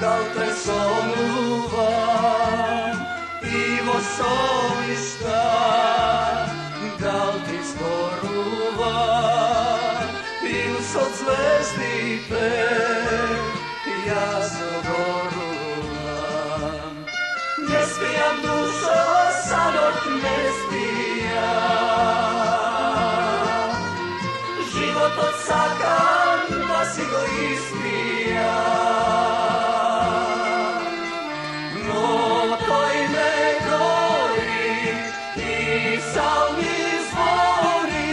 da li te sonuvam, Ivo Šovišta, da li ti zboruvam, Pils od zvezdite, ja zogoruvam. Ne spijam dušo, sanok ne spijam, život odsakam da si go ispijam. No to i ne gori i salmi zvoni,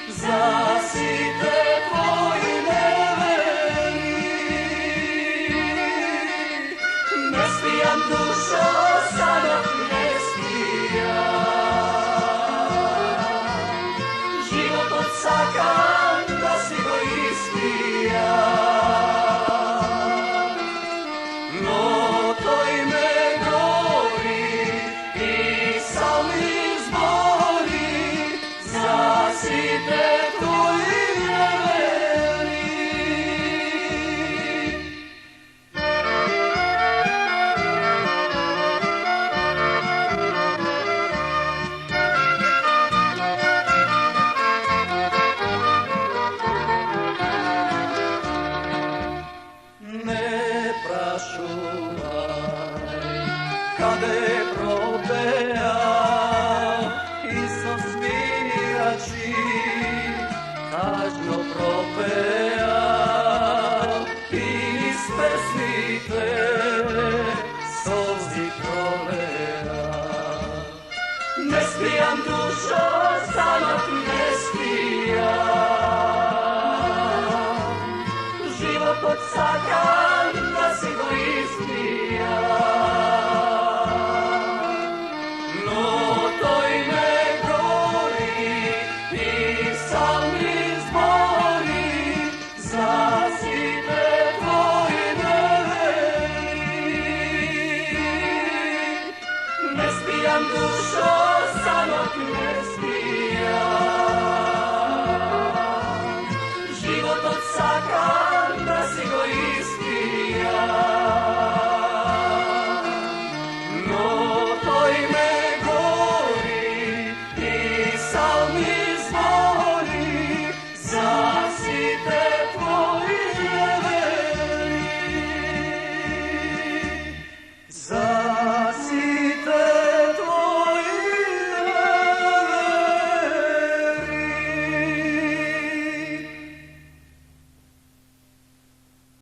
zasite tvoji neveri. Ne spijam dušo, sanok ne spijam, život odsakam da si go ispijam. No to i ne gori i salmi zbori, zasite tvoji neveri. Ne prašuvaj, kade probeja, Isus mirači, tažno propeja, iz pesmite solzi proleja. Ne spijam dušo, sanok ne spijam, život odsakam da si go ispijam.